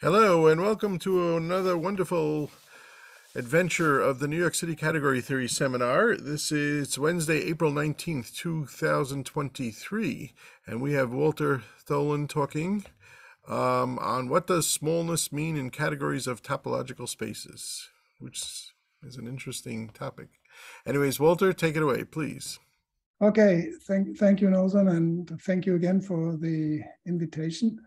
Hello and welcome to another wonderful adventure of the New York City Category Theory Seminar. This is Wednesday, April 19th, 2023, and we have Walter Tholen talking on what does smallness mean in categories of topological spaces, which is an interesting topic. Anyways, Walter, take it away, please. Okay, thank you, Nathan, and thank you again for the invitation.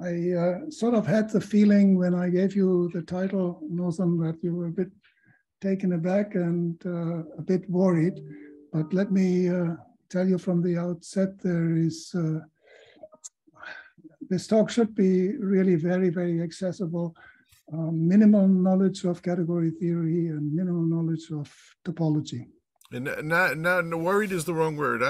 I sort of had the feeling when I gave you the title, Nathan, that you were a bit taken aback and a bit worried. But let me tell you from the outset, this talk should be really very, very accessible. Minimal knowledge of category theory and minimal knowledge of topology. And not worried is the wrong word.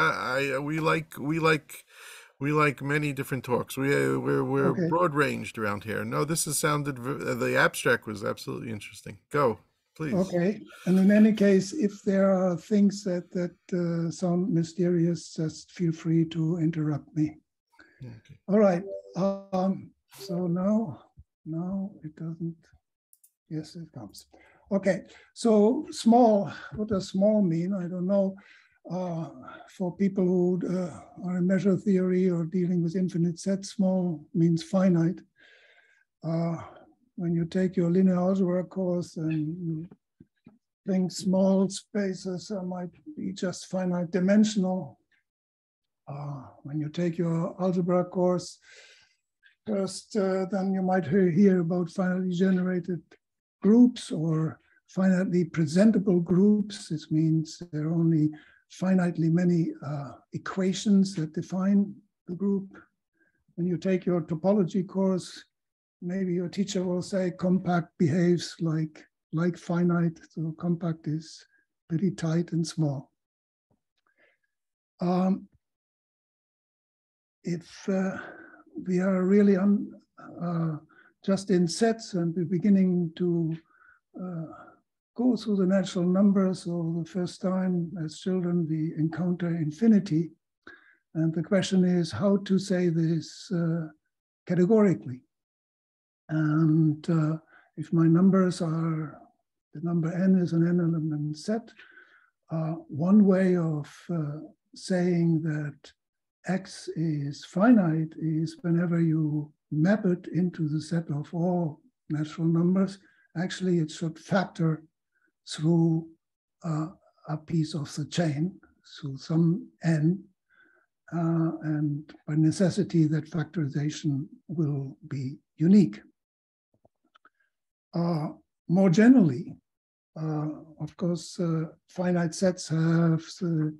We like many different talks. We're Okay. broad ranged around here. No, this has sounded, the abstract was absolutely interesting. Go, please. Okay. And in any case, if there are things that sound mysterious, just feel free to interrupt me. Okay. All right. So now it doesn't. Yes, it comes. Okay. So small, what does small mean? I don't know. For people who are in measure theory or dealing with infinite sets, small means finite. When you take your linear algebra course and you think small spaces might be just finite dimensional. When you take your algebra course first, then you might hear about finitely generated groups or finitely presentable groups. This means there are only finitely many equations that define the group. When you take your topology course, maybe your teacher will say compact behaves like finite, so compact is pretty tight and small. If we are really just in sets and we're beginning to go through the natural numbers, so the first time as children we encounter infinity. And the question is how to say this categorically. And if my numbers are, the number n is an n-element set, one way of saying that x is finite is whenever you map it into the set of all natural numbers, actually it should factor through a piece of the chain, so some n, and by necessity that factorization will be unique. More generally, of course, finite sets have the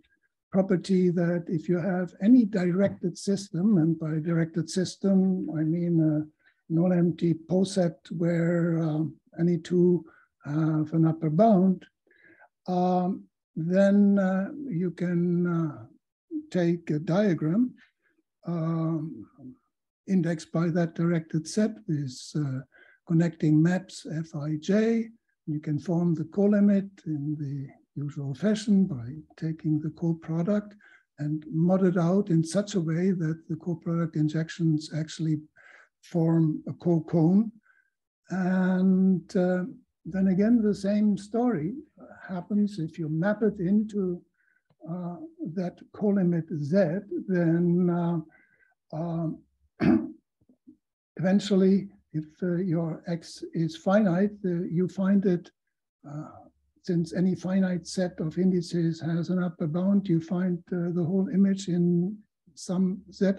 property that if you have any directed system, and by directed system, I mean a non-empty poset where any two have an upper bound, then you can take a diagram indexed by that directed set with connecting maps Fij. You can form the colimit in the usual fashion by taking the co-product and mod it out in such a way that the co-product injections actually form a co-cone. And then again, the same story happens if you map it into that colimit Z, then eventually, if your X is finite, you find it, since any finite set of indices has an upper bound, you find the whole image in some Zi.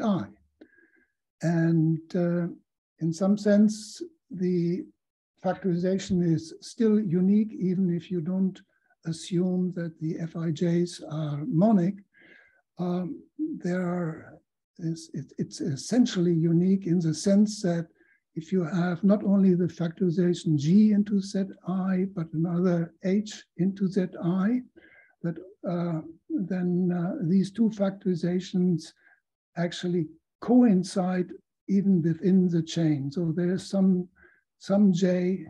And in some sense, the factorization is still unique, even if you don't assume that the Fij's are monic. It's essentially unique in the sense that if you have not only the factorization G into Zi, but another H into Zi, that then these two factorizations actually coincide even within the chain. So there's some J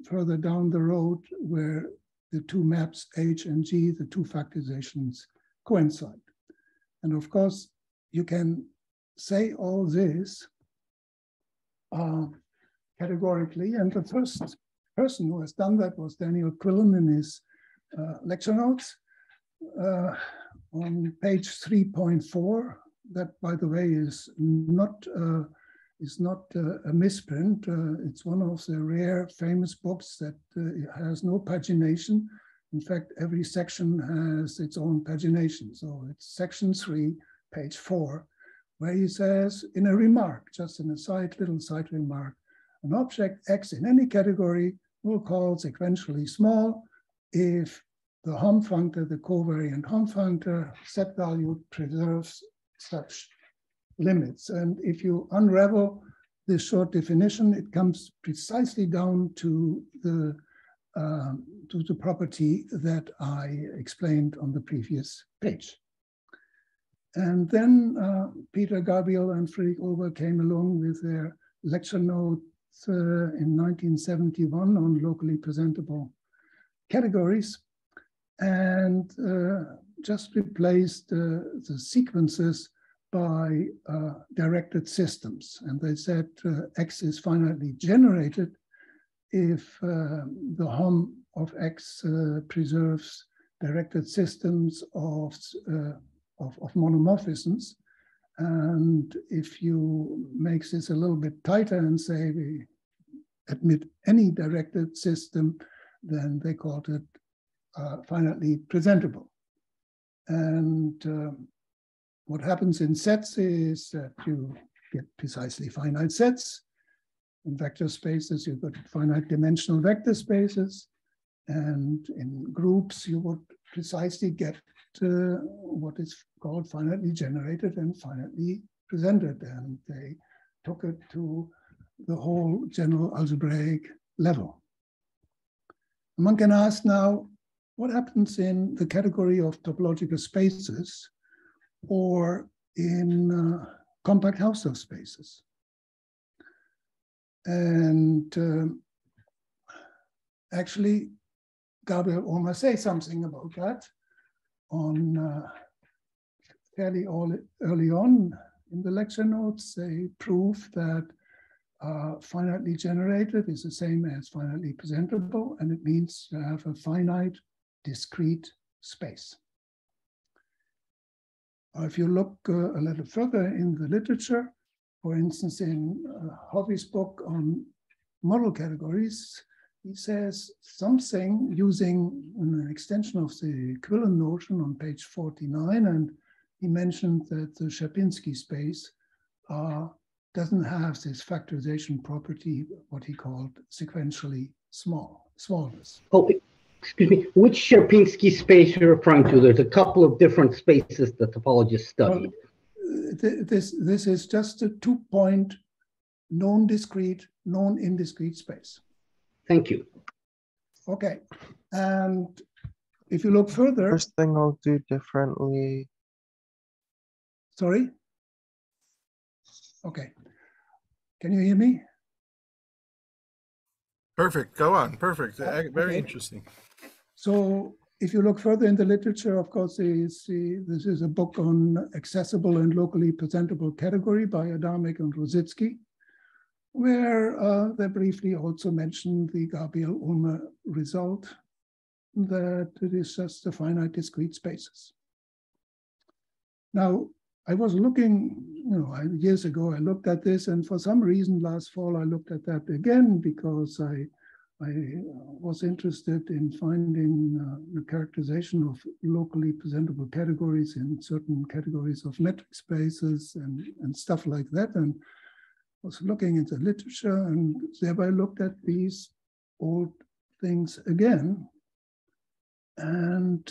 further down the road where the two maps H and G, the two factorizations coincide. And of course, you can say all this categorically. And the first person who has done that was Daniel Quillen in his lecture notes on page 3.4. That, by the way, is not a misprint. It's one of the rare famous books that has no pagination. In fact, every section has its own pagination. So it's section 3, page 4, where he says in a remark, just in a little side remark, an object X in any category will call sequentially small if the Hom functor, the covariant Hom functor, set value preserves such limits. And if you unravel this short definition, it comes precisely down to the property that I explained on the previous page. And then Peter Gabriel and Gabriel-Ulmer came along with their lecture notes in 1971 on locally presentable categories, and just replaced the sequences by directed systems. And they said X is finitely generated if the Hom of X preserves directed systems of monomorphisms. And if you make this a little bit tighter and say we admit any directed system, then they called it finitely presentable. And what happens in sets is that you get precisely finite sets. In vector spaces, you've got finite dimensional vector spaces. And in groups, you would precisely get what is called finitely generated and finitely presented. And they took it to the whole general algebraic level. And one can ask now, what happens in the category of topological spaces or in compact Hausdorff spaces? And actually, Gabriel-Ulmer says something about that on fairly early on in the lecture notes. They prove that finitely generated is the same as finitely presentable, and it means you have a finite discrete space. If you look a little further in the literature, for instance, in Hovey's book on model categories, he says something using an extension of the Quillen notion on page 49, and he mentioned that the Sierpinski space doesn't have this factorization property, what he called sequentially smallness. Oh, excuse me, which Sierpinski space are you referring to? There's a couple of different spaces the topologists studied. Well, this is just a 2-point non-discrete, non-indiscrete space. Thank you. Okay, and if you look further. First thing I'll do differently. Sorry? Okay, can you hear me? Perfect, go on, perfect, very okay. Interesting. So if you look further in the literature, of course, this is a book on accessible and locally presentable category by Adamek and Rositsky, where they briefly also mentioned the Gabriel-Ulmer result, that it is just a finite discrete spaces. Now, I was looking, years ago, I looked at this, and for some reason last fall, I looked at that again because I was interested in finding the characterization of locally presentable categories in certain categories of metric spaces and stuff like that. And was looking into literature, and thereby looked at these old things again. And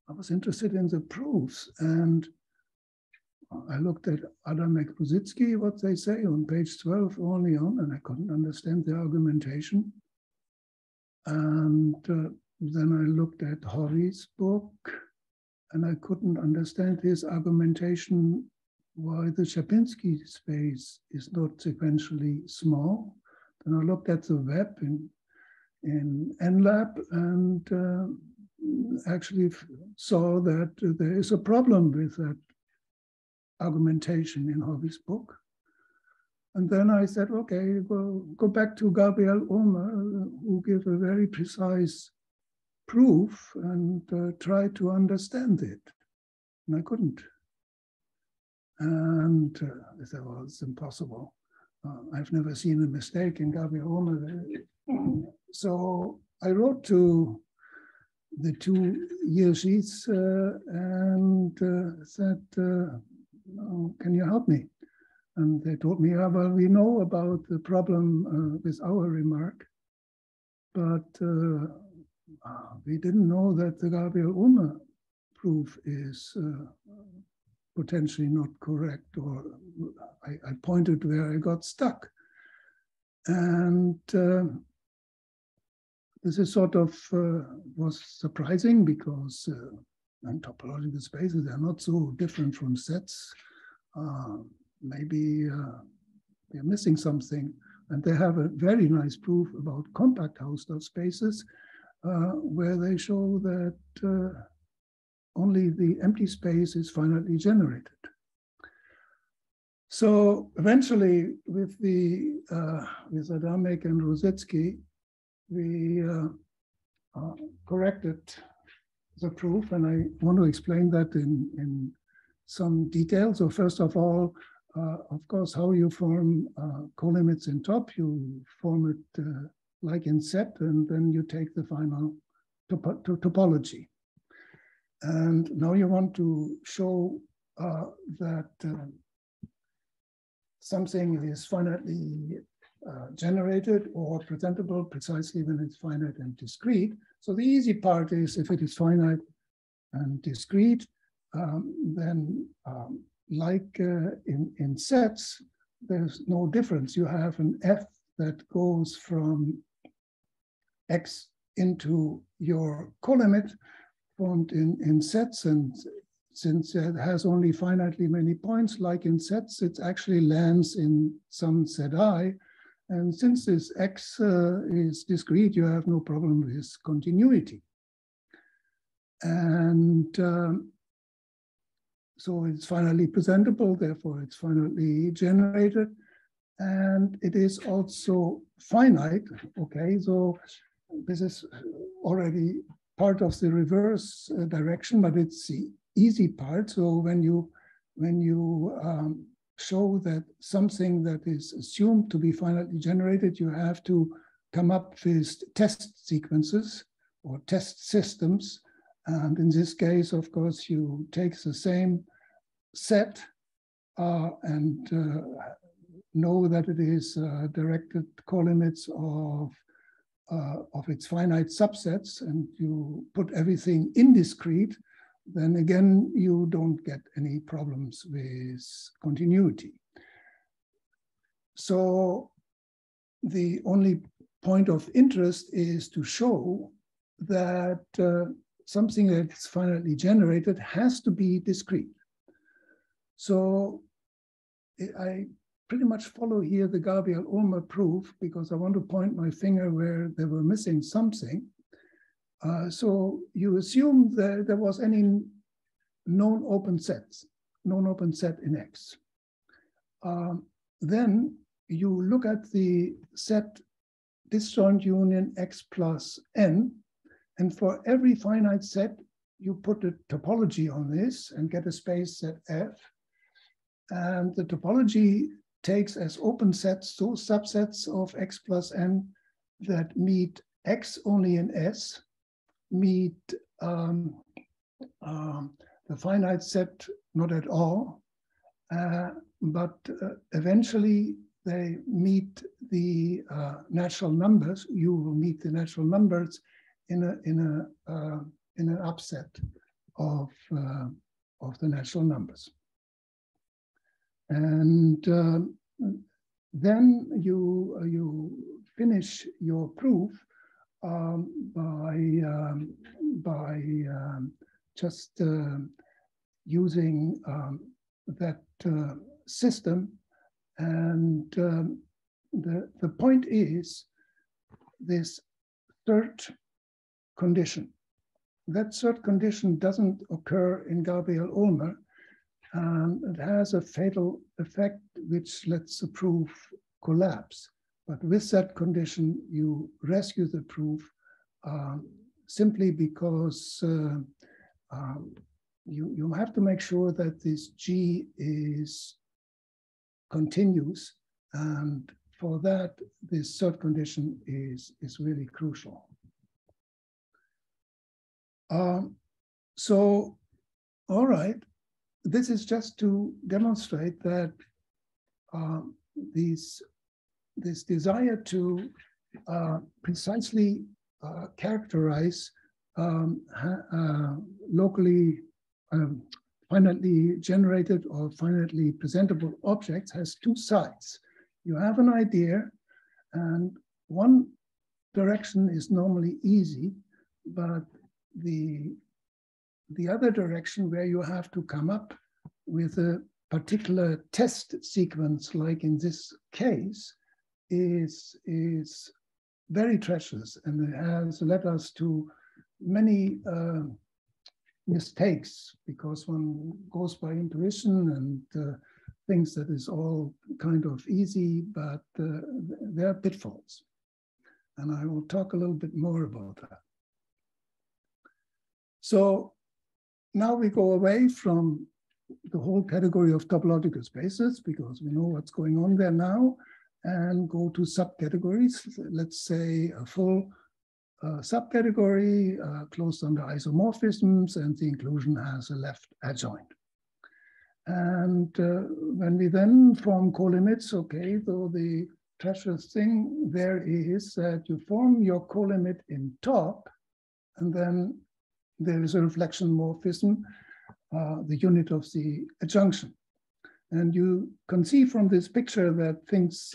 I was interested in the proofs. And I looked at Adamek Rositsky, what they say on page 12 only on, and I couldn't understand their argumentation. And then I looked at Hovey's book, and I couldn't understand his argumentation why the Sierpinski space is not sequentially small. Then I looked at the web in NLab and actually saw that there is a problem with that argumentation in Hovey's book. And then I said, okay, well, go back to Gabriel-Ulmer, who gave a very precise proof, and try to understand it. And I couldn't. And I said, well, it's impossible. I've never seen a mistake in Gabriel-Ulmer. So I wrote to the 2 year sheets and said, oh, can you help me? And they told me, well, we know about the problem with our remark, but we didn't know that the Gabriel-Ulmer proof is potentially not correct, or I pointed where I got stuck. And this is sort of was surprising, because in topological spaces, they're not so different from sets. Maybe they're missing something. And they have a very nice proof about compact Hausdorff spaces, where they show that only the empty space is finitely generated. So eventually, with Adamek and Rosetsky, we corrected the proof, and I want to explain that in some detail. So first of all, of course, how you form colimits in top, you form it like in set, and then you take the final topology. And now you want to show that something is finitely generated or presentable precisely when it's finite and discrete. So the easy part is, if it is finite and discrete, then like in sets, there's no difference. You have an f that goes from x into your colimit formed in sets, and since it has only finitely many points, like in sets, it actually lands in some set I. And since this x is discrete, you have no problem with continuity. And so it's finitely presentable, therefore it's finitely generated. And it is also finite, okay? So this is already part of the reverse direction, but it's the easy part. So when you show that something that is assumed to be finitely generated, you have to come up with test sequences or test systems. And in this case, of course, you take the same set and know that it is directed colimits of its finite subsets, and you put everything in discrete, then again, you don't get any problems with continuity. So the only point of interest is to show that something that's finitely generated has to be discrete. So I pretty much follow here the Gabriel-Ulmer proof, because I want to point my finger where they were missing something. So you assume that there was any known open set in X. Then you look at the set disjoint union X plus N, and for every finite set, you put a topology on this and get a space set F. And the topology takes as open sets those subsets of X plus N that meet X only in S, meet the finite set not at all, but eventually they meet the natural numbers. You will meet the natural numbers in an upset of the natural numbers. And then you finish your proof by just using that system. And the point is this third condition. That third condition doesn't occur in Gabriel-Ulmer. And it has a fatal effect which lets the proof collapse. But with that condition, you rescue the proof simply because you have to make sure that this G is continuous. And for that, this third condition is really crucial. So, all right, this is just to demonstrate that this desire to precisely characterize locally finitely generated or finitely presentable objects has two sides. You have an idea, and one direction is normally easy, but the other direction where you have to come up with a particular test sequence, like in this case, is very treacherous, and it has led us to many mistakes, because one goes by intuition and thinks that is all kind of easy, but there are pitfalls. And I will talk a little bit more about that. So now we go away from the whole category of topological spaces, because we know what's going on there now, and go to subcategories. Let's say a full subcategory closed under isomorphisms, and the inclusion has a left adjoint. And when we then form colimits, okay, though the treacherous thing there is that you form your colimit in top, and then there is a reflection morphism, the unit of the adjunction. And you can see from this picture that things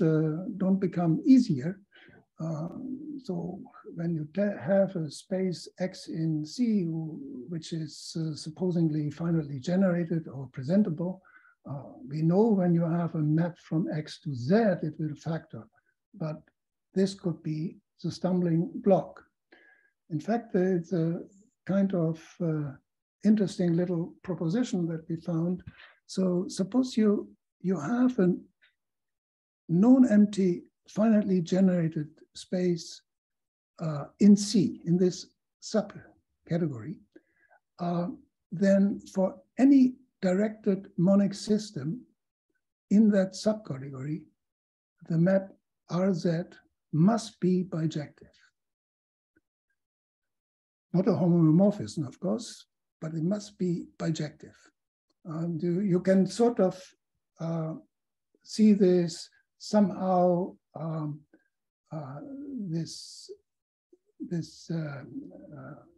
don't become easier. So when you have a space X in C, which is supposedly finitely generated or presentable, we know when you have a map from X to Z, it will factor. But this could be the stumbling block. In fact, it's a kind of interesting little proposition that we found. So suppose you have a non-empty finitely generated space in C, in this subcategory, then for any directed monic system in that subcategory, the map RZ must be bijective. Not a homomorphism, of course, but it must be bijective. And you can sort of see this somehow, this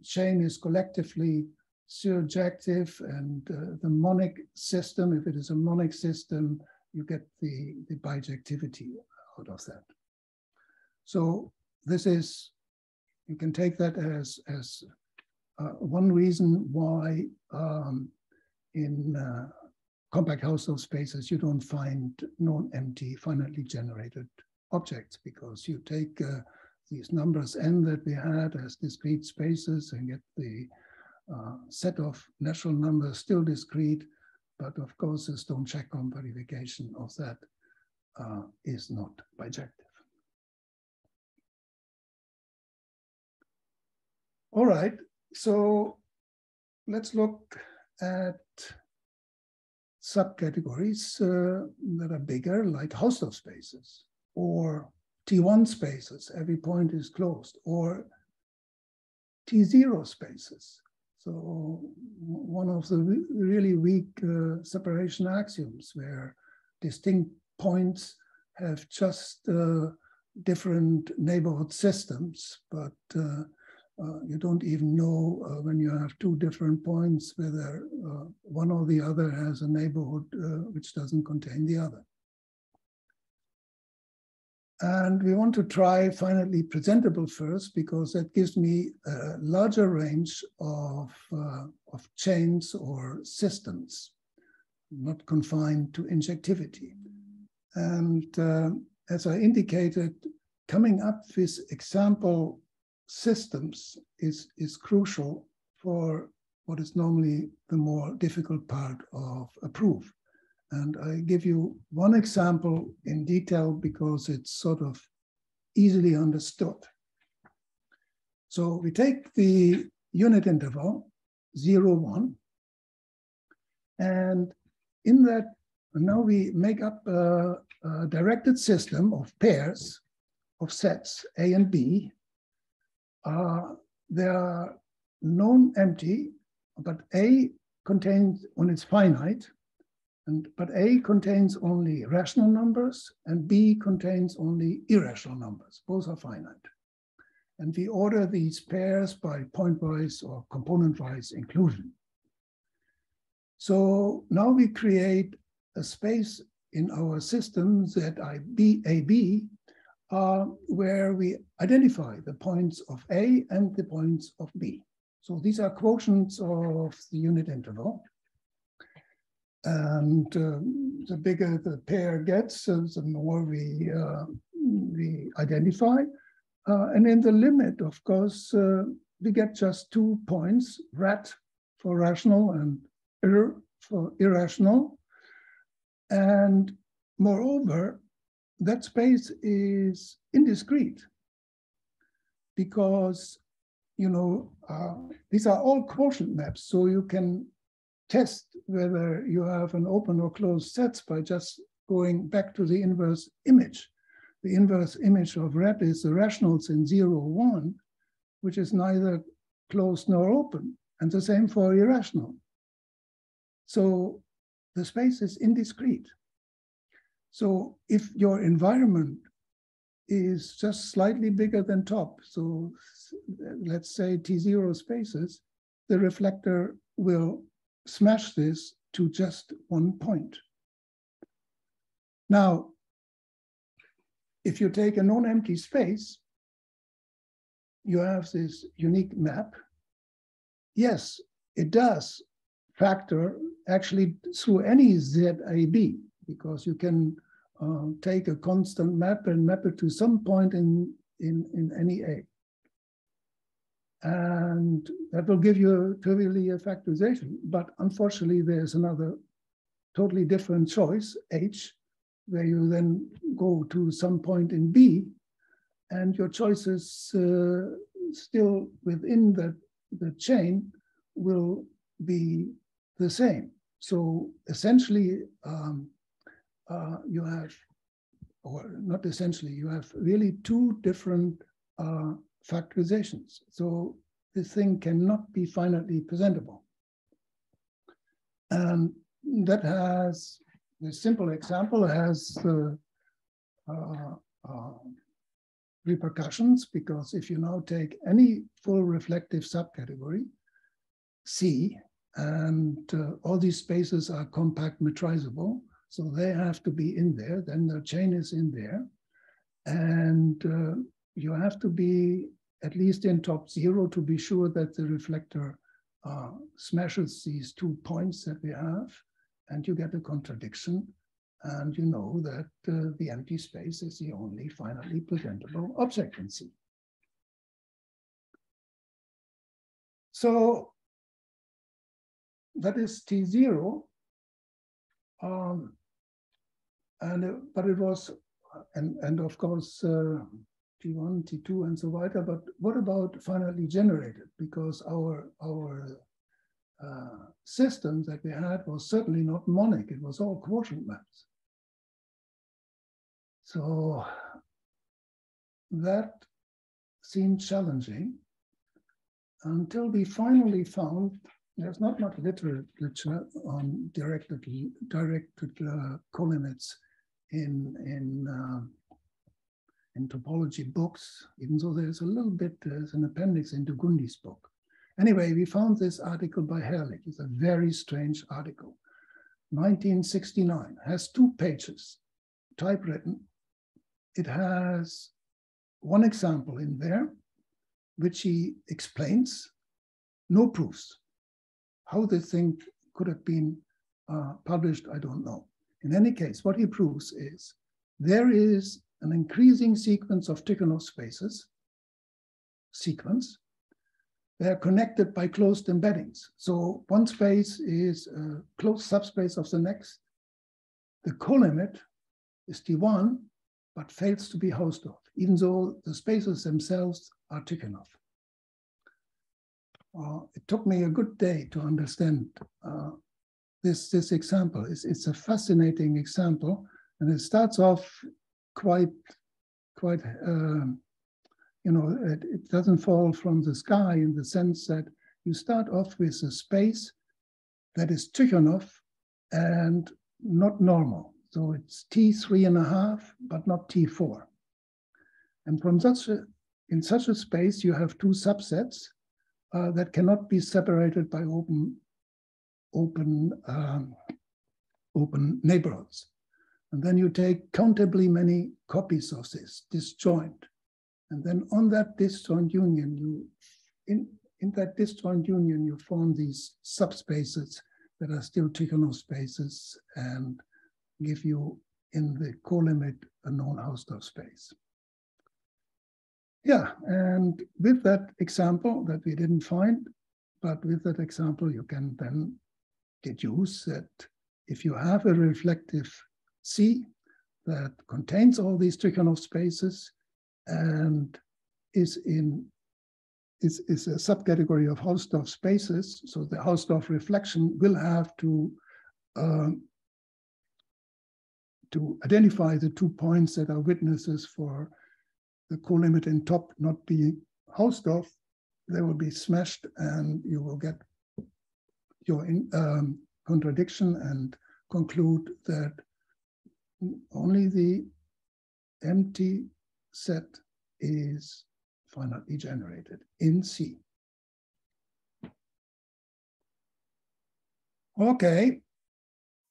chain is collectively surjective, and the monic system, if it is a monic system, you get the bijectivity out of that. So this is, you can take that as one reason why in compact Hausdorff spaces you don't find non-empty finitely generated objects, because you take these numbers n that we had as discrete spaces and get the set of natural numbers still discrete, but of course the Stone-Chekhom verification of that is not bijective. All right, so let's look at subcategories that are bigger, like Hausdorff spaces, or T1 spaces, every point is closed, or T0 spaces. So one of the really weak separation axioms, where distinct points have just different neighborhood systems, but you don't even know when you have two different points whether one or the other has a neighborhood which doesn't contain the other. And we want to try finitely presentable first, because that gives me a larger range of chains or systems, not confined to injectivity. And as I indicated, coming up with example systems is crucial for what is normally the more difficult part of a proof. And I give you one example in detail because it's sort of easily understood. So we take the unit interval 0, 1, and in that, now we make up a directed system of pairs of sets A and B. They are known empty, but A contains, when it's finite, but A contains only rational numbers and B contains only irrational numbers. Both are finite. And we order these pairs by pointwise or component-wise inclusion. So now we create a space in our system ZAB where we identify the points of A and the points of B. So these are quotients of the unit interval. And the bigger the pair gets, the more we identify. And in the limit, of course, we get just 2 points, rat for rational and ir for irrational. And moreover, that space is indiscrete because, you know, these are all quotient maps. So you can test whether you have an open or closed sets by just going back to the inverse image. The inverse image of rat is the rationals in 0, 1, which is neither closed nor open, and the same for irrational. So the space is indiscrete. So if your environment is just slightly bigger than top, so let's say T0 spaces, the reflector will smash this to just 1 point. Now, if you take a non-empty space, you have this unique map. Yes, it does factor actually through any ZAB, because you can take a constant map and map it to some point in any A. And that will give you trivially a factorization. But unfortunately, there's another totally different choice, H, where you then go to some point in B, and your choices still within the chain will be the same. So essentially, you have, or not essentially, you have really 2 different factorizations. So this thing cannot be finitely presentable. And that has, the simple example has repercussions, because if you now take any full reflective subcategory, C, and all these spaces are compact metrizable, so they have to be in there, then the chain is in there. And you have to be at least in top 0 to be sure that the reflector smashes these 2 points that we have, and you get a contradiction, and you know that the empty space is the only finitely presentable object in C. So that is T0, but it was, and of course, T1, T2, and so on. But what about finitely generated? Because our system that we had was certainly not monic. It was all quotient maps. So that seemed challenging until we finally found there's not much literature on directed colimits in topology books, even though there's a little bit, there's an appendix into Gundi's book. Anyway, we found this article by Herrlich. It's a very strange article. 1969, has 2 pages, typewritten. It has one example in there, which he explains, no proofs. How this thing could have been published, I don't know. In any case, what he proves is there is an increasing sequence of Tikhonov spaces, They are connected by closed embeddings. So one space is a closed subspace of the next. The colimit is T1, but fails to be Hausdorff, even though the spaces themselves are Tikhonov. It took me a good day to understand this example. It's a fascinating example, and it starts off quite it doesn't fall from the sky in the sense that you start off with a space that is Tikhonov and not normal. So it's T3.5, but not T4. And from in such a space, you have two subsets that cannot be separated by open neighborhoods. And then you take countably many copies of this disjoint. And then on that disjoint union, in that disjoint union, you form these subspaces that are still Tikhonov spaces and give you in the colimit a known Hausdorff space. Yeah, and with that example that we didn't find, but with that example, you can then deduce that if you have a reflective C that contains all these Tikhonov spaces and is a subcategory of Hausdorff spaces, so the Hausdorff reflection will have to identify the 2 points that are witnesses for the colimit in top not being Hausdorff. They will be smashed and you will get your contradiction and conclude that only the empty set is finitely generated in C. Okay,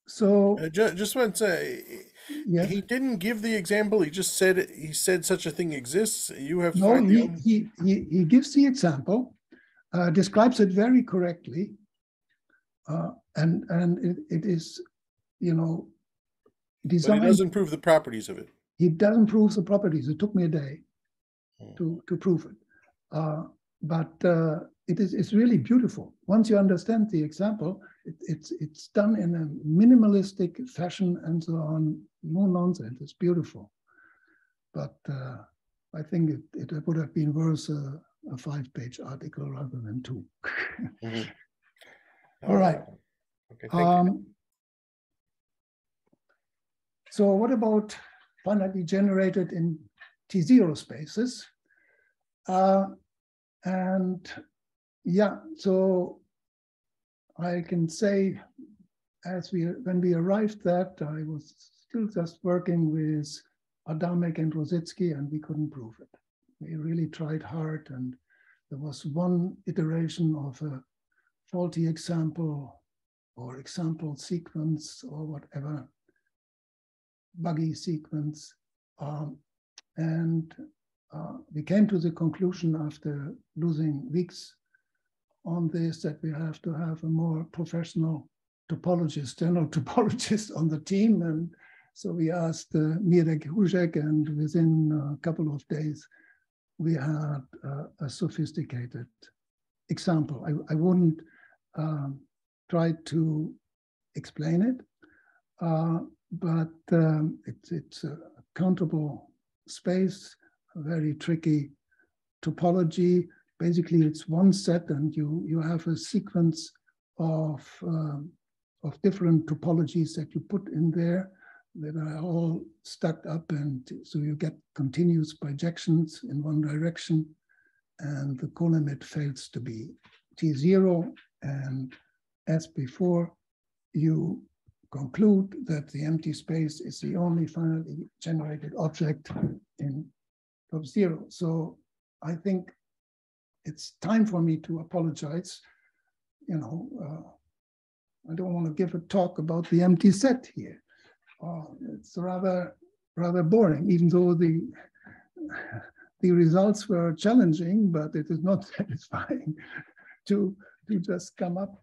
so just want to say, yes. he didn't give the example. He just said such a thing exists. You have to No, find he gives the example, describes it very correctly, and it is, designed. But he doesn't prove the properties of it. He doesn't prove the properties. It took me a day to prove it, but it's really beautiful. Once you understand the example, it's done in a minimalistic fashion and so on. No nonsense. It's beautiful, but I think it would have been worth a 5-page article rather than 2. All right. Okay, thank you. So what about finitely generated in T0 spaces? And yeah, so I can say when we arrived that, I was still just working with Adamek and Rositsky, and we couldn't prove it. We really tried hard, and there was one iteration of a faulty example or example sequence or whatever, buggy sequence. We came to the conclusion after losing weeks on this that we have to have a more professional topologist, general topologist on the team. And so we asked Mirek Huzek, and within a couple of days, we had a sophisticated example. I wouldn't try to explain it, but it's a countable space, a very tricky topology. Basically, it's one set, and you have a sequence of different topologies that you put in there that are all stacked up, and so you get continuous bijections in one direction, and the colimit fails to be T0, and as before, you conclude that the empty space is the only finitely generated object in top 0. So I think it's time for me to apologize. I don't want to give a talk about the empty set here. It's rather boring, even though the results were challenging, but it is not satisfying to just come up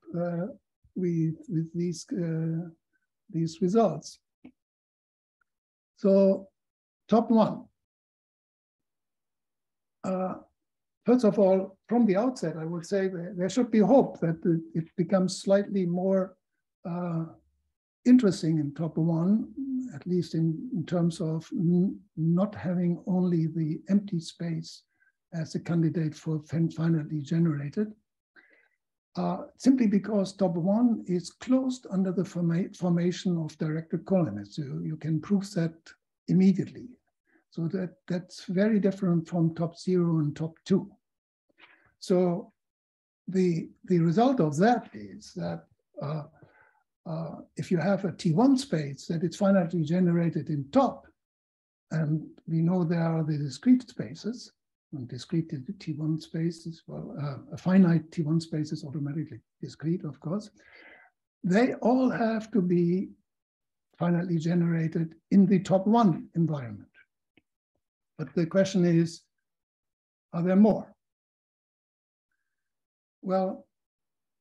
with these results. So top 1. first of all, from the outset, I would say that there should be hope that it becomes slightly more interesting in top one, at least in terms of not having only the empty space as a candidate for finitely generated, simply because top one is closed under the formation of directed columns. You can prove that immediately. So that's very different from top zero and top two. So the result of that is that if you have a T1 space that is finitely generated in top, and we know there are the discrete spaces, and discrete T1 spaces, well, a finite T1 space is automatically discrete, of course. They all have to be finitely generated in the top one environment. But the question is, are there more? Well,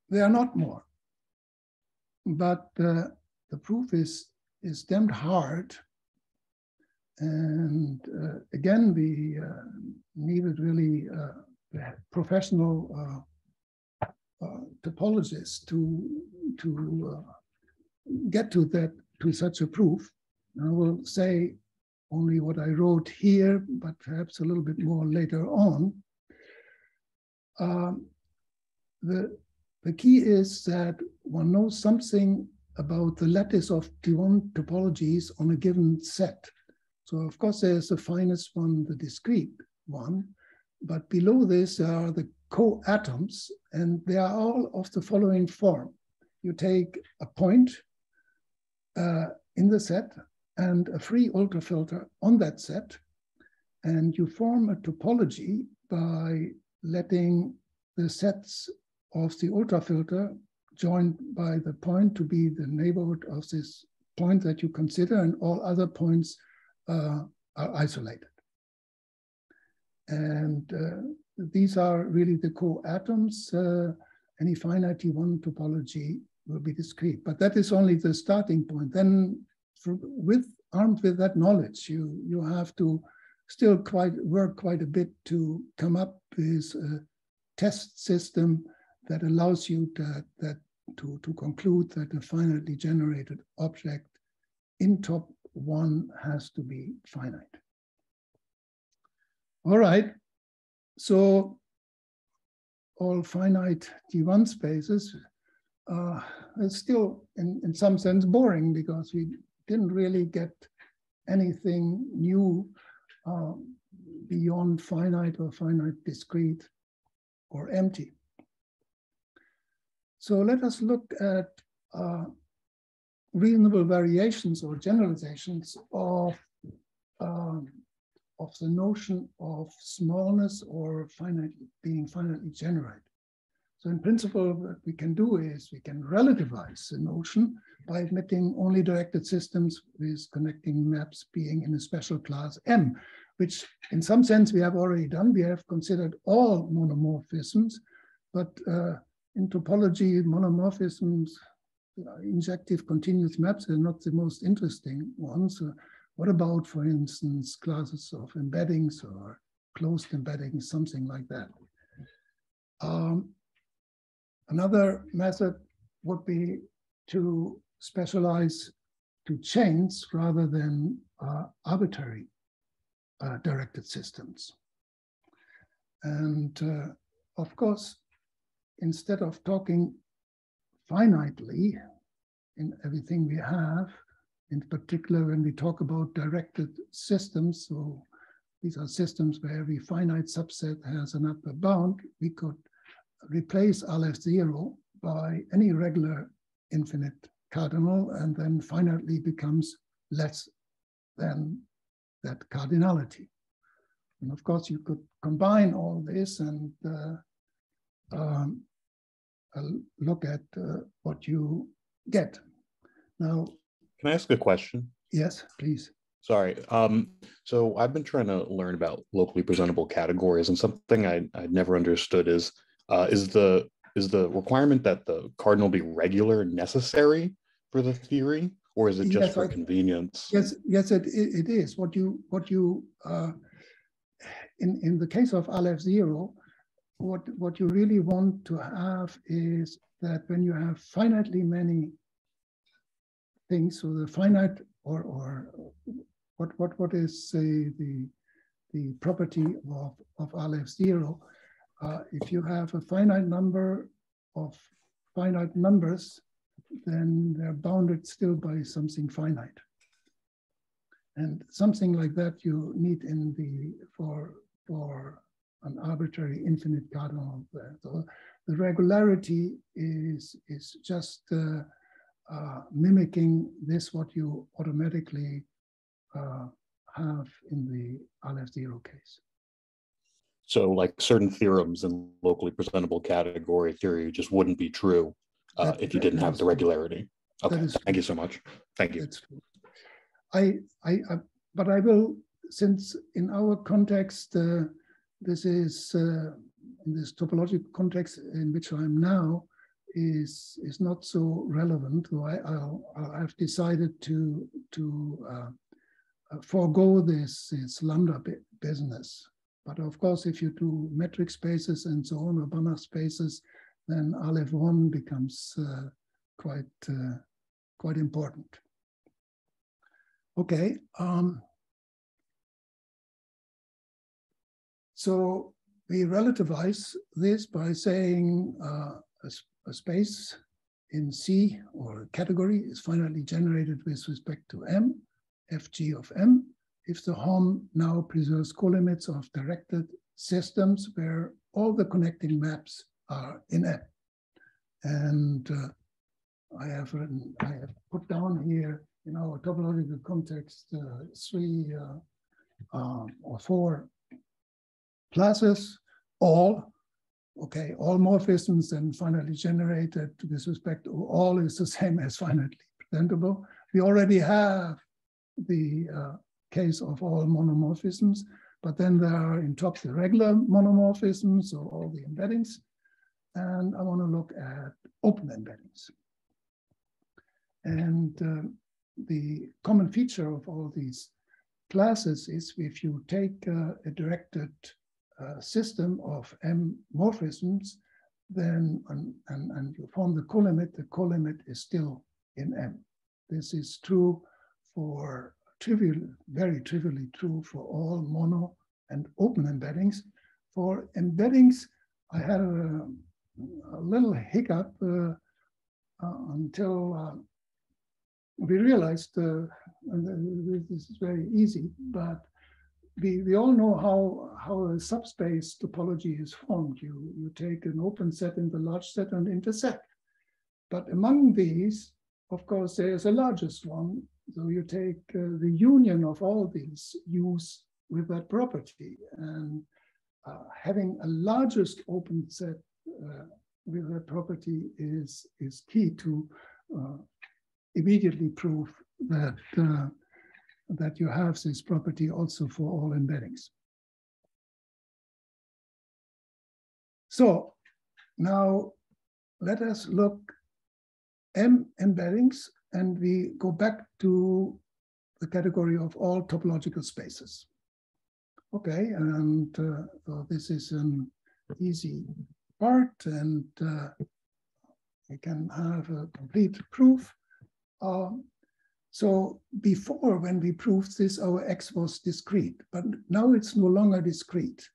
there are not more. But the proof is damned hard. And again, we needed really professional topologists to get to such a proof. And I will say only what I wrote here, but perhaps a little bit more later on. The key is that one knows something about the lattice of T1 topologies on a given set. So of course there's the finest one, the discrete one, but below this are the co-atoms, and they are all of the following form. You take a point in the set and a free ultrafilter on that set, and you form a topology by letting the sets of the ultrafilter joined by the point to be the neighborhood of this point that you consider, and all other points are isolated. And these are really the co-atoms. Any finite T1 topology will be discrete, but that is only the starting point. Then armed with that knowledge, you have to still work quite a bit to come up with a test system that allows you to conclude that a finitely generated object in top one has to be finite. All right, so all finite T1 spaces is still in some sense boring, because we didn't really get anything new beyond finite or finite discrete or empty. So let us look at reasonable variations or generalizations of the notion of smallness or being finitely generated. So in principle, what we can do is we can relativize the notion by admitting only directed systems with connecting maps being in a special class M, which in some sense we have already done. We have considered all monomorphisms, but in topology, monomorphisms, injective continuous maps are not the most interesting ones. What about, for instance, classes of embeddings or closed embeddings, something like that? Another method would be to specialize to chains rather than arbitrary directed systems. And of course, instead of talking finitely in everything we have, in particular when we talk about directed systems, so these are systems where every finite subset has an upper bound, we could replace Aleph0 by any regular infinite cardinal, and then finitely becomes less than that cardinality. And of course, you could combine all this and look at what you get. Now, can I ask a question? Yes, please. Sorry. So I've been trying to learn about locally presentable categories, and something I'd never understood is the requirement that the cardinal be regular necessary for the theory, or is it just for convenience? Yes, it is. What you in the case of Aleph0, what you really want to have is that when you have finitely many things, so the finite or what is the property of Aleph 0, if you have a finite number of finite numbers, then they're bounded still by something finite. And something like that you need in for an arbitrary infinite cardinal. So the regularity is just mimicking this what you automatically have in the Aleph 0 case. So like certain theorems in locally presentable category theory just wouldn't be true if you didn't have the regularity. Okay, thank you so much. Thank you. That's true. But I will, since in our context, this is in this topological context in which I'm now is not so relevant. So I've decided to forego this lambda business. But of course, if you do metric spaces and so on, or Banach spaces, then Aleph 1 becomes quite important. Okay. So we relativize this by saying a space in C or a category is finitely generated with respect to M, Fg of M, if the Hom now preserves colimits of directed systems where all the connecting maps are in M. And I have put down here in our topological context 3 or 4 classes, all morphisms and finitely generated with respect to all is the same as finitely presentable. We already have the case of all monomorphisms, but then there are in top the regular monomorphisms, so all the embeddings. And I want to look at open embeddings. And the common feature of all these classes is if you take a directed system of M morphisms, then and you form the colimit is still in M. This is true for very trivially true for all mono and open embeddings. For embeddings, I had a little hiccup until we realized, and this is very easy, but we all know how a subspace topology is formed. You take an open set and the large set and intersect. But among these, of course, there's a largest one. So you take the union of all these U's with that property. And having a largest open set with that property is key to immediately prove that that you have this property also for all embeddings. So now let us look M embeddings, and we go back to the category of all topological spaces. Okay, and so this is an easy part, and we can have a complete proof. So before, when we proved this, our X was discrete, but now it's no longer discrete.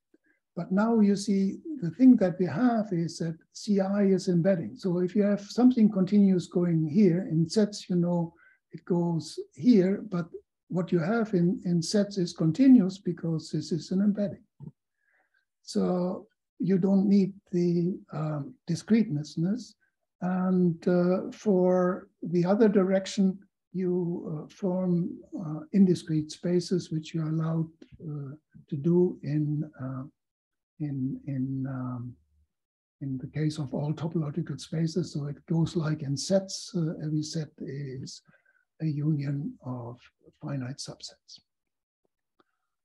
But now you see the thing that we have is that CI is embedding. So if you have something continuous going here in sets, you know it goes here, but what you have in sets is continuous because this is an embedding. So you don't need the discreteness. And for the other direction, you form indiscrete spaces, which you're allowed to do in the case of all topological spaces. So it goes like in sets. Every set is a union of finite subsets.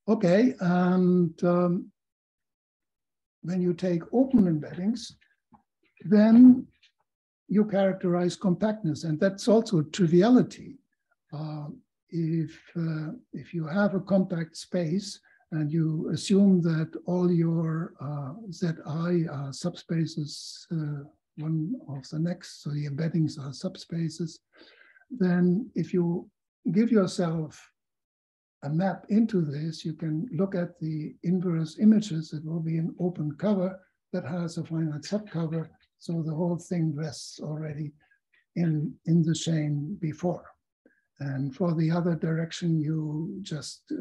Okay, and when you take open embeddings, then you characterize compactness, and that's also triviality. If you have a compact space And you assume that all your Zi are subspaces, one of the next, so the embeddings are subspaces. Then if you give yourself a map into this, you can look at the inverse images. It will be an open cover that has a finite subcover. So the whole thing rests already in the chain before. And for the other direction, you just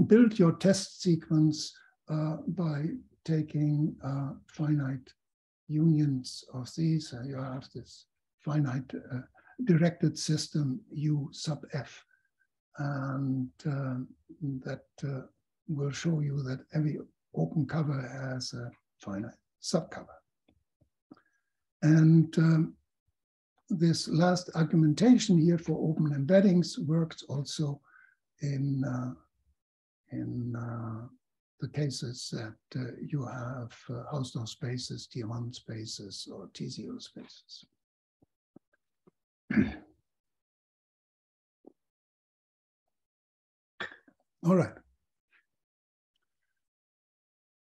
build your test sequence by taking finite unions of these. You have this finite directed system U sub F. And that will show you that every open cover has a finite subcover. And this last argumentation here for open embeddings works also in the cases that you have Hausdorff spaces, T1 spaces, or T0 spaces. All right.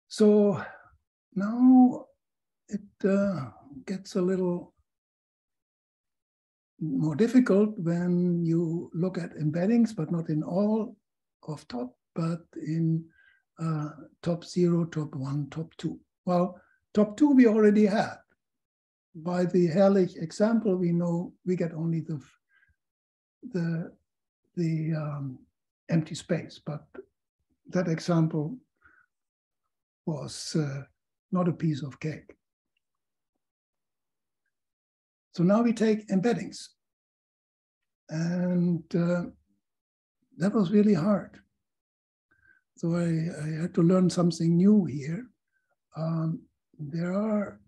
So now it gets a little more difficult when you look at embeddings, but not in all of top, but in top 0, top 1, top 2. Well, top 2 we already had. By the Herrlich example, we know we get only the empty space, but that example was not a piece of cake. So now we take embeddings, and that was really hard. So I had to learn something new here. There are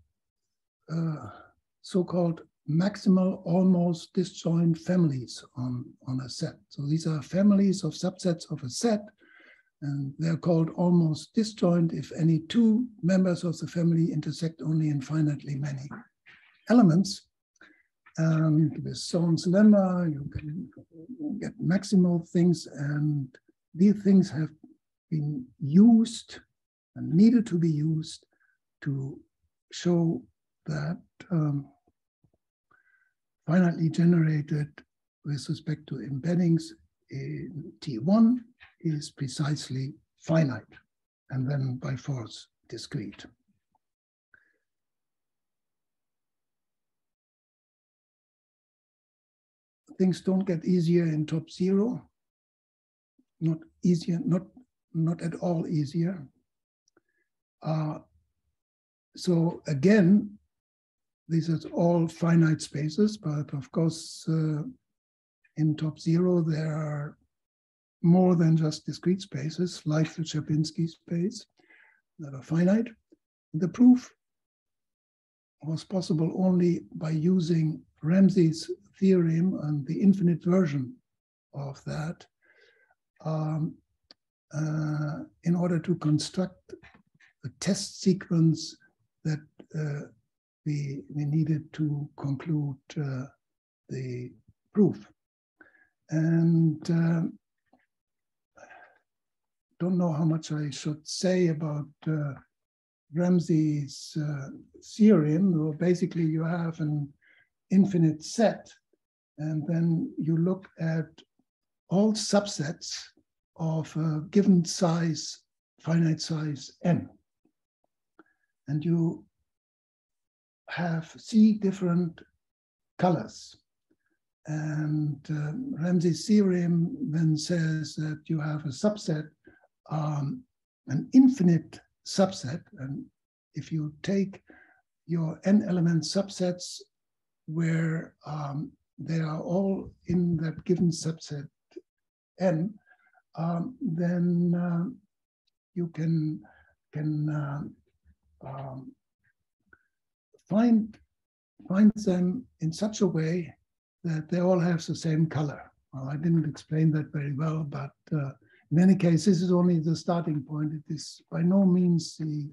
so-called maximal almost disjoint families on a set. So these are families of subsets of a set, and they're called almost disjoint if any two members of the family intersect only in finitely many elements. And with Sohn's lemma, you can get maximal things, and these things have been used and needed to be used to show that finitely generated with respect to embeddings in T1 is precisely finite, and then by force discrete. Things don't get easier in top 0. Not easier, not at all easier. So again, these are all finite spaces, but of course, in top 0, there are more than just discrete spaces, like the Sierpinski space, that are finite. The proof was possible only by using Ramsey's theorem and the infinite version of that in order to construct a test sequence that we needed to conclude the proof. And don't know how much I should say about Ramsey's theorem. Well, basically, you have an infinite set, and then you look at all subsets of a given size, finite size n. And you see different colors. And Ramsey's theorem then says that you have a subset, an infinite subset. And if you take your n element subsets where they are all in that given subset n, then you can find them in such a way that they all have the same color. Well, I didn't explain that very well, but in any case, this is only the starting point. It is by no means the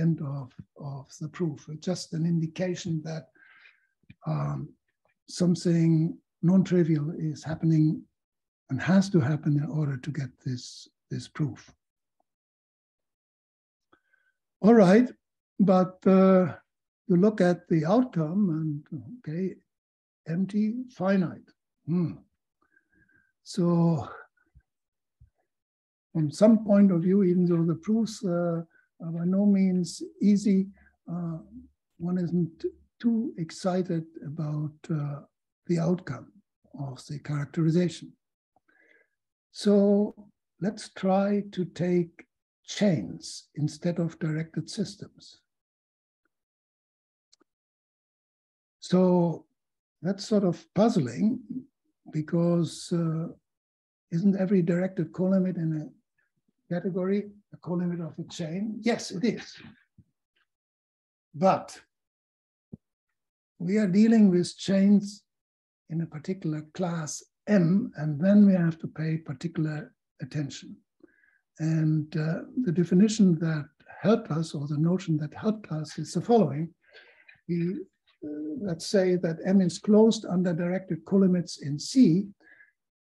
end of the proof. It's just an indication that something non-trivial is happening and has to happen in order to get this proof. All right, but you look at the outcome and, okay, empty, finite. So from some point of view, even though the proofs are by no means easy, one isn't too excited about the outcome of the characterization. So let's try to take chains instead of directed systems. So that's sort of puzzling, because isn't every directed colimit in a category a colimit of a chain? Yes, it is. But we are dealing with chains in a particular class M, and then we have to pay particular attention. And the definition that helped us, or the notion that helped us, is the following. Let's say that M is closed under directed colimits in C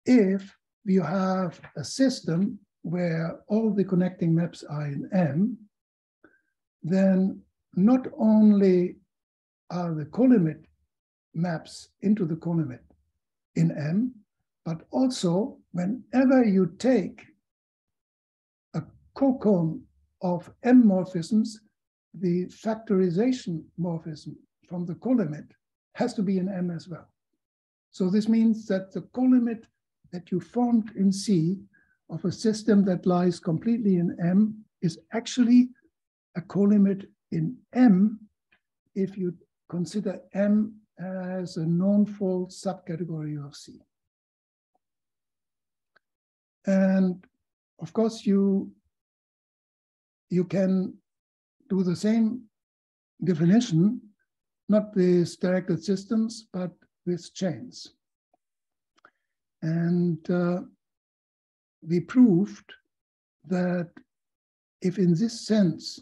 if you have a system where all the connecting maps are in M, then not only are the colimit maps into the colimit in M, but also whenever you take a cocone of M morphisms, the factorization morphism from the colimit has to be in M as well. So this means that the colimit that you formed in C of a system that lies completely in M is actually a colimit in M if you consider M as a non-fold subcategory of C. And of course, you can do the same definition, not with directed systems, but with chains. And we proved that if in this sense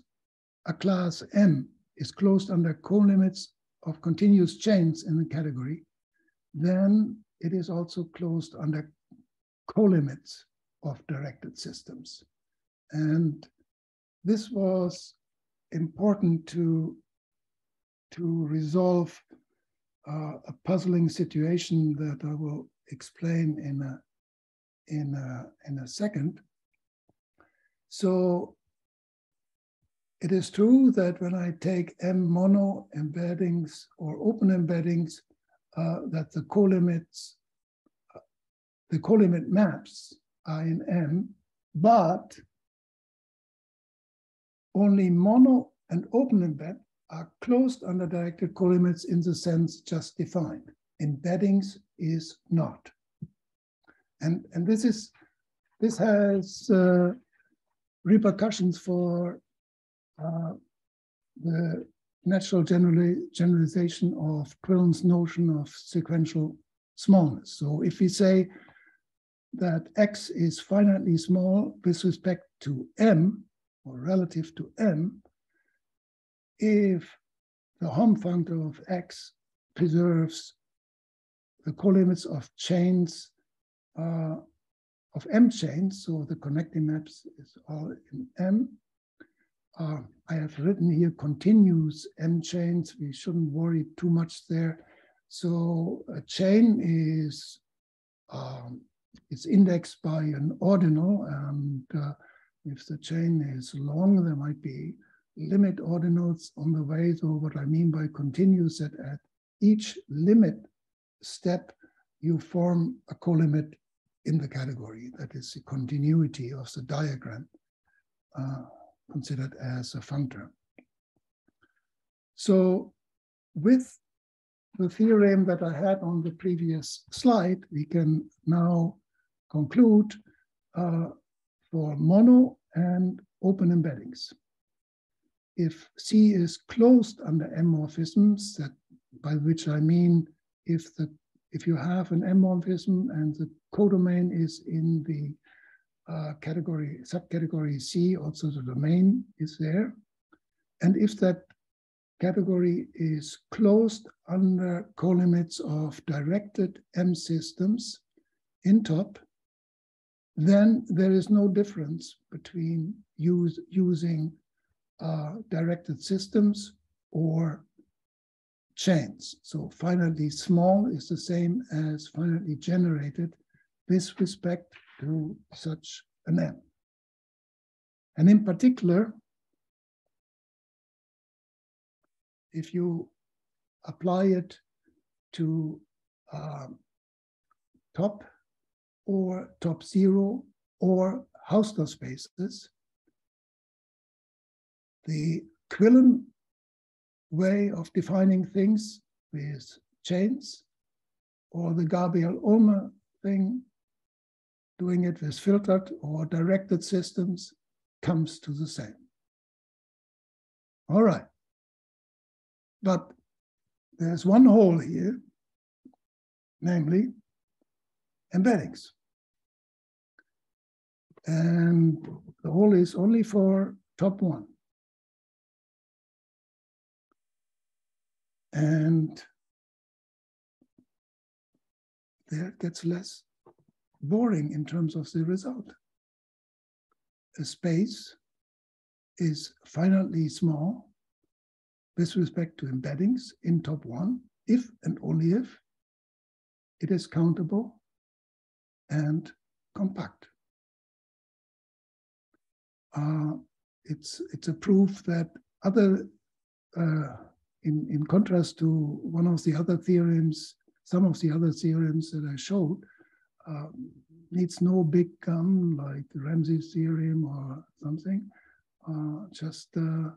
a class M is closed under colimits of continuous chains in the category, then it is also closed under colimits of directed systems. And this was important to resolve a puzzling situation that I will explain in a second. So it is true that when I take M mono embeddings or open embeddings, that the colimit maps are in M, but only mono and open embed are closed under directed colimits in the sense just defined. Embeddings is not. And this has repercussions for the natural generalization of Quillen's notion of sequential smallness. So if we say that X is finitely small with respect to M, or relative to M, if the Hom functor of X preserves the colimits of chains, of M chains, so the connecting maps is all in M. I have written here continuous M chains. We shouldn't worry too much there. So a chain is indexed by an ordinal, and if the chain is long, there might be limit ordinals on the way. So what I mean by continuous, that at each limit step, you form a colimit in the category. That is the continuity of the diagram, considered as a functor. So with the theorem that I had on the previous slide, we can now conclude for mono and open embeddings. If C is closed under M morphisms, that by which I mean if you have an M morphism and the codomain is in the subcategory C, also the domain is there. And if that category is closed under colimits of directed M systems in top, then there is no difference between using directed systems or chains. So finitely small is the same as finitely generated with respect to such an n. And in particular, if you apply it to top or top zero or Hausdorff spaces, the Quillen way of defining things with chains, or the Gabriel-Ulmer thing, doing it with filtered or directed systems, comes to the same. All right. But there's one hole here, namely embeddings. And the hole is only for top one. And there it gets less boring in terms of the result. A space is finitely small with respect to embeddings in top one, if and only if it is countable and compact. It's a proof that other, in contrast to one of the other theorems, some of the other theorems that I showed, needs no big gun like the Ramsey's theorem or something, just a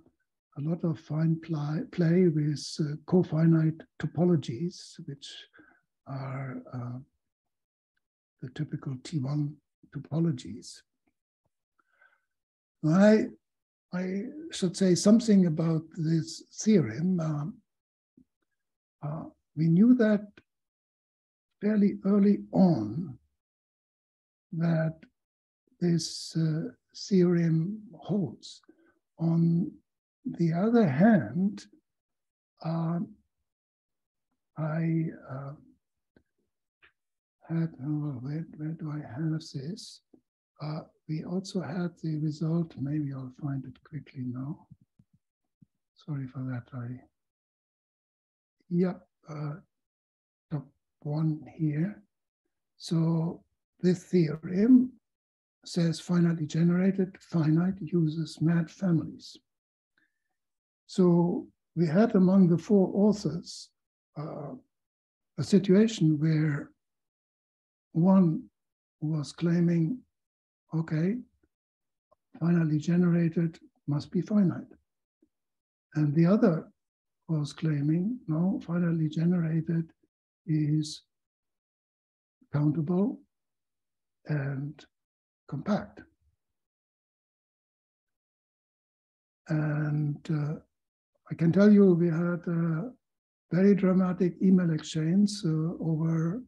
lot of fine play with cofinite topologies, which are the typical T1 topologies. I should say something about this theorem. We knew that fairly early on that this theorem holds. On the other hand, I had, where do I have this? We also had the result, maybe I'll find it quickly now. Sorry for that. Top one here. So this theorem says finitely generated, finite uses mad families. So we had among the four authors a situation where one was claiming, okay, finitely generated must be finite. And the other was claiming, no, finitely generated is countable and compact. And I can tell you we had a very dramatic email exchange over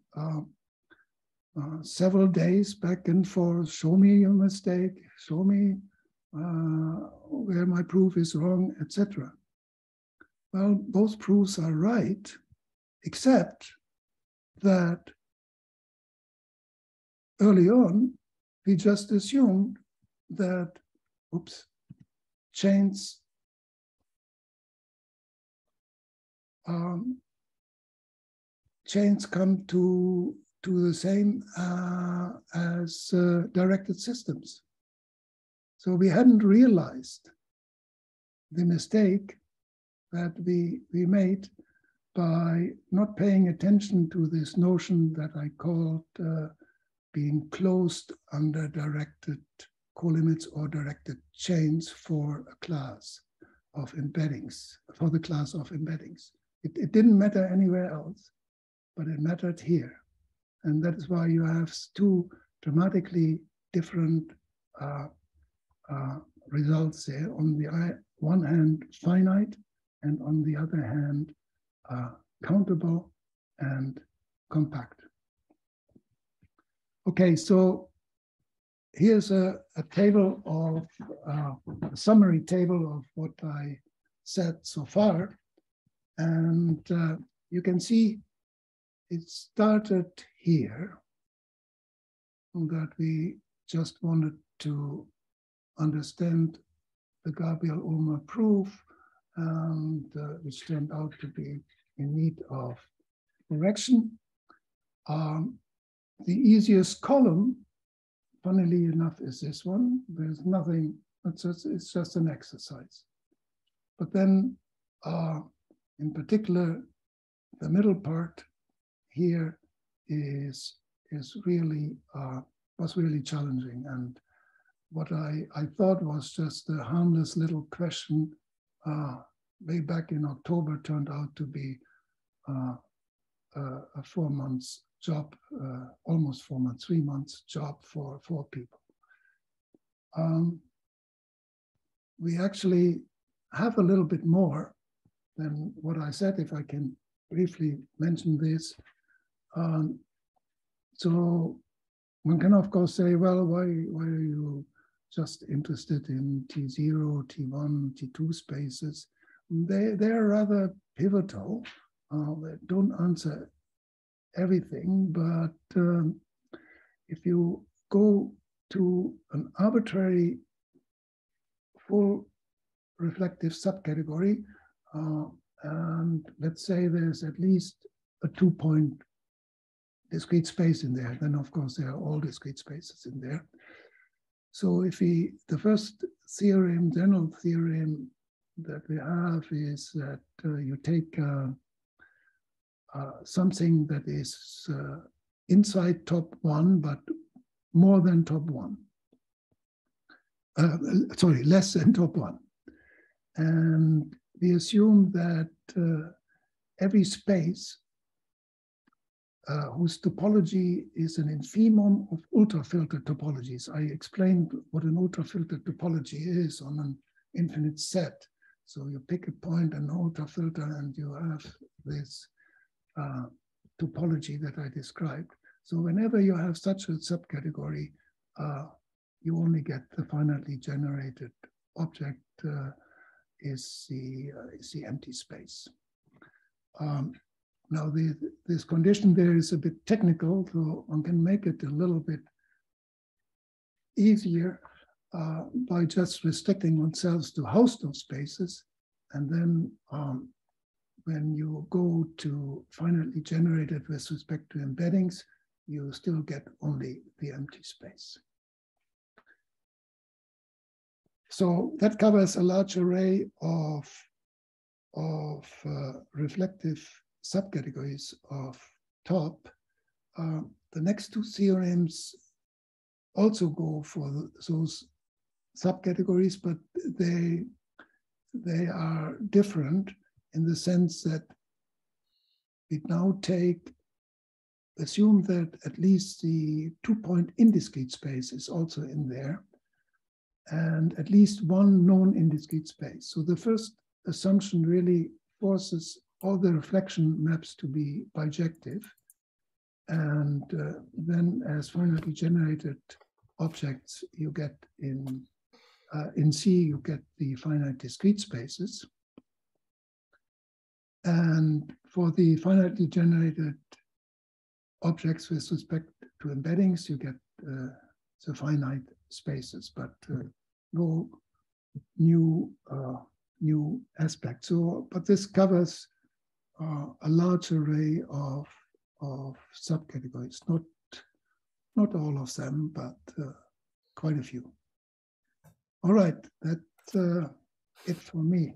several days back and forth. Show me your mistake, show me where my proof is wrong, etc. Well, both proofs are right, except that early on, we just assumed that, chains come to the same as directed systems. So we hadn't realized the mistake that we made by not paying attention to this notion that I called being closed under directed colimits or directed chains for a class of embeddings, for the class of embeddings. It didn't matter anywhere else, but it mattered here. And that is why you have two dramatically different results there. On the one hand, finite, and on the other hand, countable and compact. Okay, so here's a table of, a summary table of what I said so far. And you can see it started here, that we just wanted to understand the Gabriel-Ulmer proof, and which turned out to be in need of correction. The easiest column, funnily enough, is this one. There's nothing, it's just an exercise. But then, in particular, the middle part here was really challenging. And what I thought was just a harmless little question way back in October turned out to be a 4 months job, almost 4 months, 3 months job for 4 people. We actually have a little bit more than what I said, if I can briefly mention this. So one can of course say, well, why are you just interested in T0, T1, T2 spaces? They're rather pivotal. They don't answer everything, but if you go to an arbitrary full reflective subcategory, and let's say there's at least a 2-point discrete space in there, then of course there are all discrete spaces in there. So if the first theorem, general theorem that we have is that you take something that is inside top 1, but more than top 1. Sorry, less than top 1. And we assume that every space whose topology is an infimum of ultrafiltered topologies. I explained what an ultrafiltered topology is on an infinite set. So you pick a point, an ultrafilter, and you have this topology that I described. So whenever you have such a subcategory, you only get the finitely generated object is the empty space. Now, this condition there is a bit technical, so one can make it a little bit easier by just restricting oneself to Hausdorff spaces. And then when you go to finitely generated with respect to embeddings, you still get only the empty space. So that covers a large array of reflective subcategories of top. The next 2 theorems also go for those subcategories, but they are different in the sense that we now assume that at least the 2-point indiscrete space is also in there, and at least one known indiscrete space. So the first assumption really forces all the reflection maps to be bijective. And then as finitely generated objects, you get in C, you get the finite discrete spaces. And for the finitely generated objects with respect to embeddings, you get the finite spaces, but no new aspects. So, but this covers a large array of subcategories, not all of them, but quite a few. All right, that's it for me.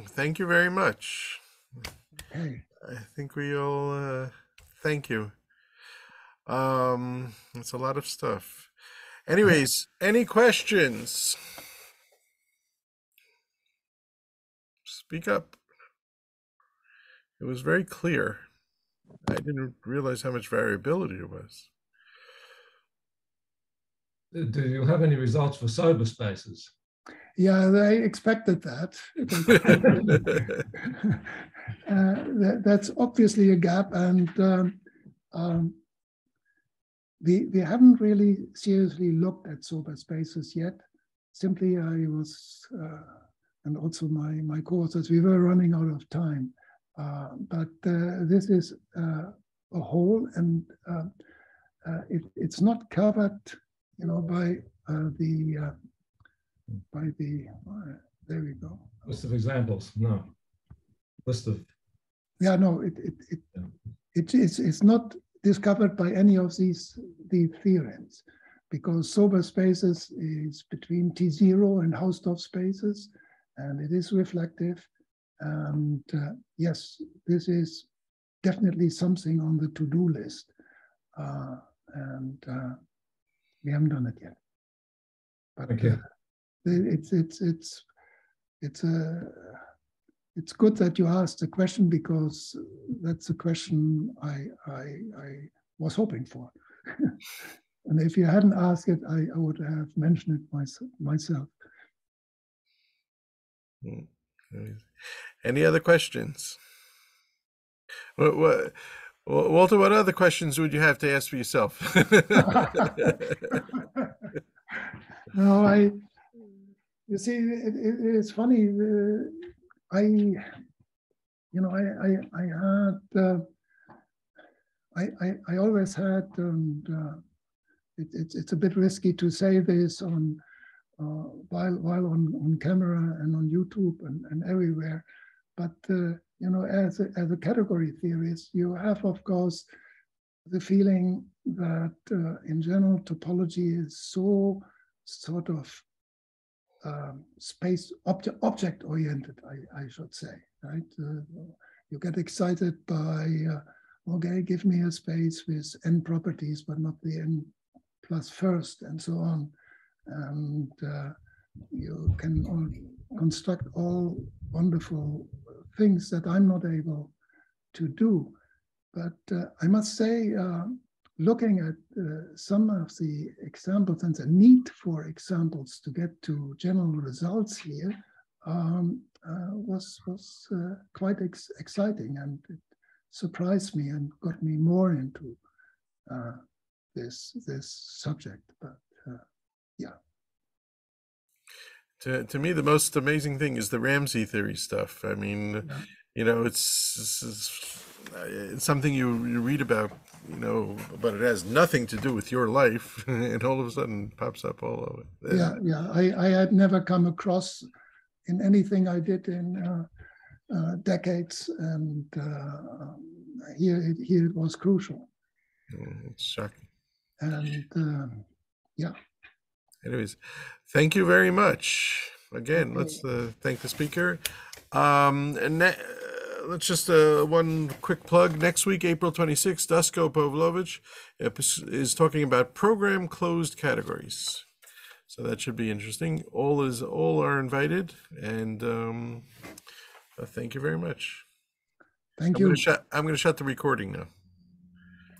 Thank you very much. Okay. I think we all thank you. It's a lot of stuff. Anyways, any questions? Speak up. It was very clear. I didn't realize how much variability there was. Do you have any results for sober spaces? Yeah, I expected that. That's obviously a gap, and we haven't really seriously looked at sober spaces yet. Simply, I was, and also my co-authors, we were running out of time. But this is a whole, and it's not covered you know, by the there we go. List of examples. No. List of. Yeah, no, it's not discovered by any of the theorems, because sober spaces is between T0 and Hausdorff spaces, and it is reflective. And yes, this is definitely something on the to-do list, and we haven't done it yet. But it's good that you asked the question, because that's the question I was hoping for. And if you hadn't asked it, I would have mentioned it myself. Any other questions? Walter, what other questions would you have to ask for yourself? No, you see, it's funny. I always had, and it's a bit risky to say this on while on camera and on YouTube and everywhere, but you know, as a category theorist, you have, of course, the feeling that in general topology is so sort of space object oriented, I should say, right? You get excited by okay, give me a space with n properties, but not the n plus first, and so on. And you can construct all wonderful things that I'm not able to do. But I must say, looking at some of the examples and the need for examples to get to general results here was quite exciting, and it surprised me and got me more into this subject. But yeah. To me, the most amazing thing is the Ramsey theory stuff. I mean, yeah. You know, it's something you read about, you know, but it has nothing to do with your life, and all of a sudden pops up all over. Yeah. I had never come across in anything I did in decades, and here it was crucial. It's shocking. And yeah. Anyways, thank you very much. Again, okay. Let's thank the speaker. And let's just one quick plug. Next week, April 26th, Dusko Pavlovich is talking about program closed categories. So that should be interesting. All are invited, and thank you very much. Thank you. I'm going to shut the recording now.